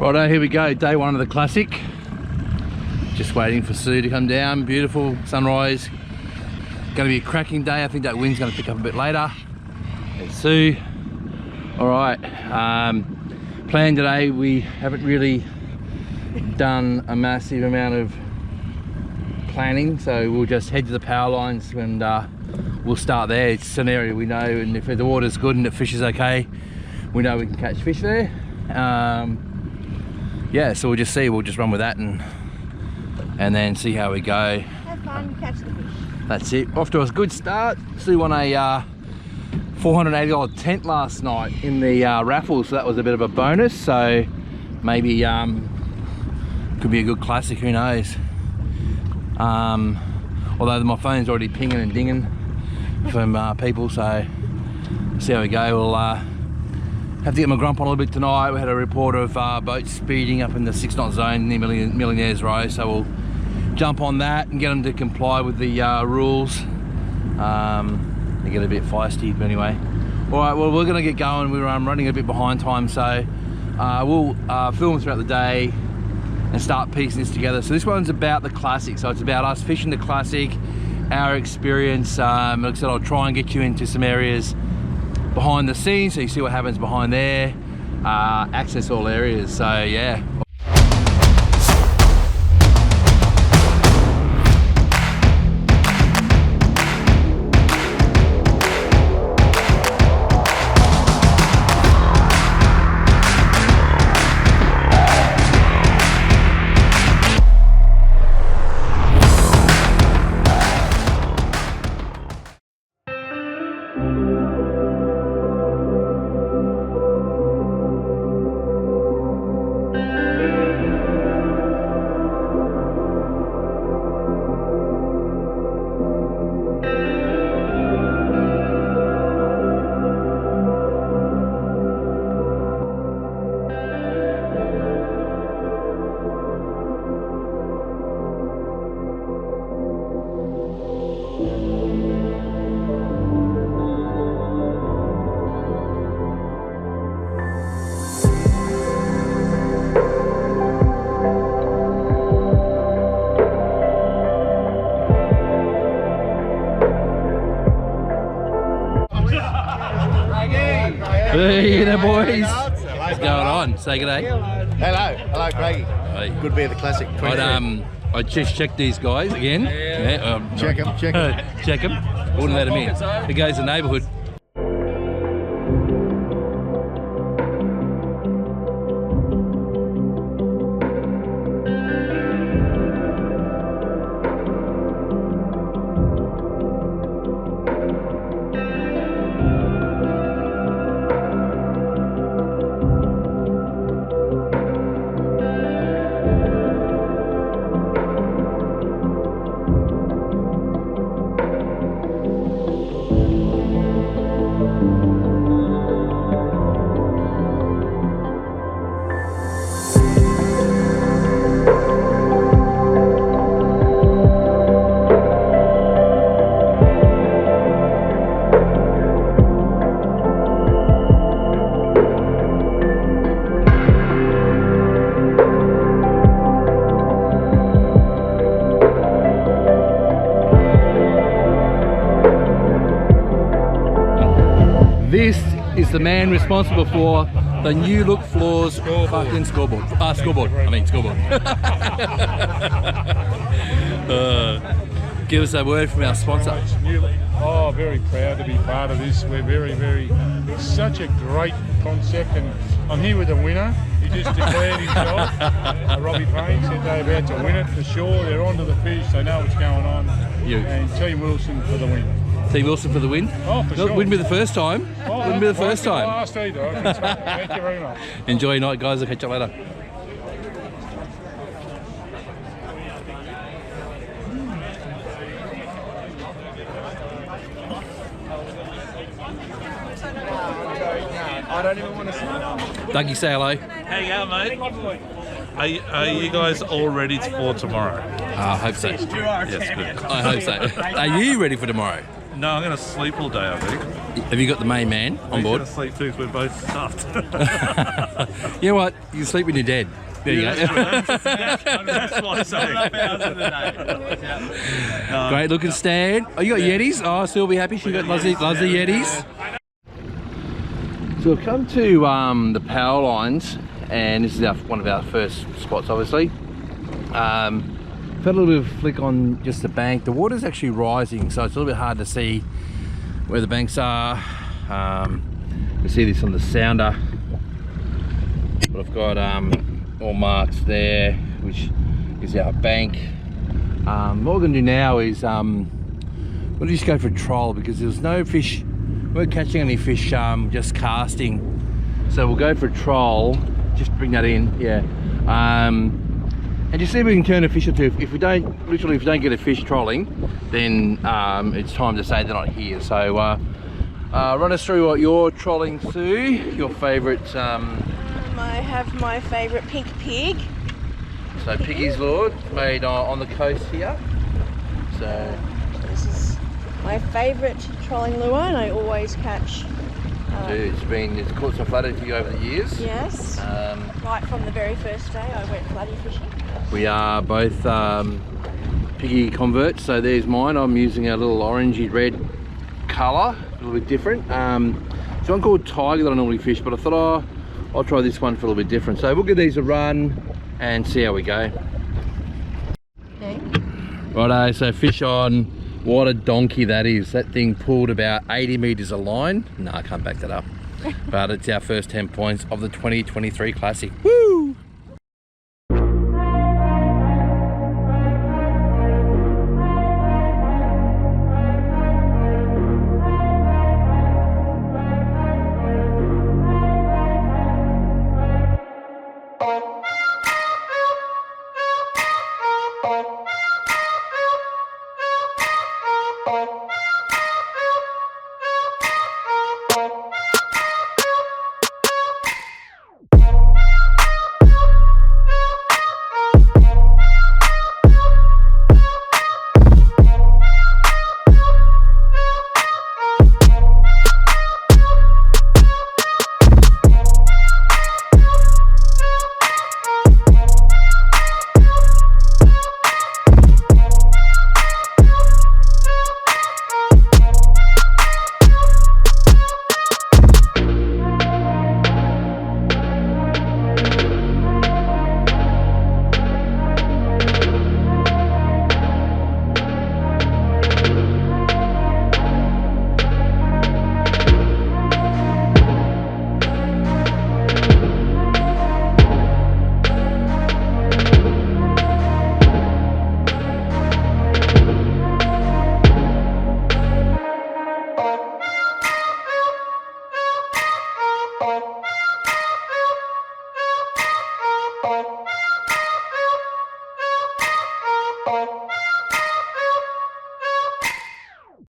Righto, here we go, day one of the Classic. Just waiting for Sue to come down. Beautiful sunrise. Going to be a cracking day. I think that wind's going to pick up a bit later. There's Sue. All right, plan today, we haven't really done a massive amount of planning, so we'll just head to the power lines and we'll start there. It's an area we know, and if the water's good and the fish is okay, we know we can catch fish there. Yeah, so we'll just see, we'll just run with that and then see how we go. Have fun, catch the fish. That's it. Off to a good start. Sue won a $480 tent last night in the raffle, so that was a bit of a bonus. So maybe could be a good Classic, who knows. Although my phone's already pinging and dinging from people, so see how we go. We'll have to get my grump on a little bit tonight. We had a report of boats speeding up in the 6 knot zone near Millionaire's Row, so we'll jump on that and get them to comply with the rules. They get a bit feisty, but anyway. All right, well, we're gonna get going. We're running a bit behind time, so we'll film throughout the day and start piecing this together. So this one's about the Classic, so it's about us fishing the Classic, our experience. Like I said, I'll try and get you into some areas behind the scenes so you see what happens behind there, access all areas, so yeah. Hey there, boys. What's going on? Say good day. Hello, Craigie. Hey. Good to be at the Classic. I just checked these guys again. Check them. Check them. Wouldn't let them in. It goes the neighbourhood. This is the man responsible for the new look floors fucking scoreboard. Scoreboard. Give us a word from our sponsor. Oh, very proud to be part of this. We're very, it's such a great concept, and I'm here with the winner. He just declared himself. Robbie Payne said they're about to win it for sure. They're onto the fish, they know what's going on. And Team Wilson for the win. Team Wilson for the win? Oh, for sure. Wouldn't be the first time. Wouldn't be the first time. Last either. Thank you very much. Enjoy your night, guys. I'll catch you later. I don't even want to see it. Dougie, say hello. How you going, mate? Are you guys all ready for tomorrow? I hope so. Yes, good. I hope so. Are you ready for tomorrow? No, I'm going to sleep all day, I think. Have you got the main man on board? He's gonna sleep too, 'cause we're both stuffed. You know what? You sleep when you're dead. There you go. That's what I say. Great looking stand. Oh, you got Yetis? Oh, Sue will be happy. She loves the Yetis. So we've come to the power lines, and this is one of our first spots, obviously. Felt a little bit of flick on just the bank. The water's actually rising, so it's a little bit hard to see where the banks are. You see this on the sounder, but I've got all marks there, which is our bank. What we're going to do now is we'll just go for a trial, because there's no fish. We weren't catching any fish, just casting. So we'll go for a trial. Just bring that in, yeah. And just see if we can turn a fish or two. If we don't, literally, if we don't get a fish trolling, then it's time to say they're not here. So run us through what you're trolling, Sue. Your favourite. I have my favourite pink pig. So Piggy's Lord, made on the coast here. So this is my favourite trolling lure, and I always catch. Dude, it's caught some flathead for you over the years. Yes. Right from the very first day I went flatty fishing. We are both Piggy converts. So there's mine. I'm using a little orangey red colour, a little bit different. It's one called Tiger that I normally fish, but I thought, I'll try this one for a little bit different. So we'll give these a run and see how we go. Okay. Righto, so fish on. What a donkey that is. That thing pulled about 80 metres of line. No, I can't back that up. But it's our first 10 points of the 2023 Classic. Woo! Bye.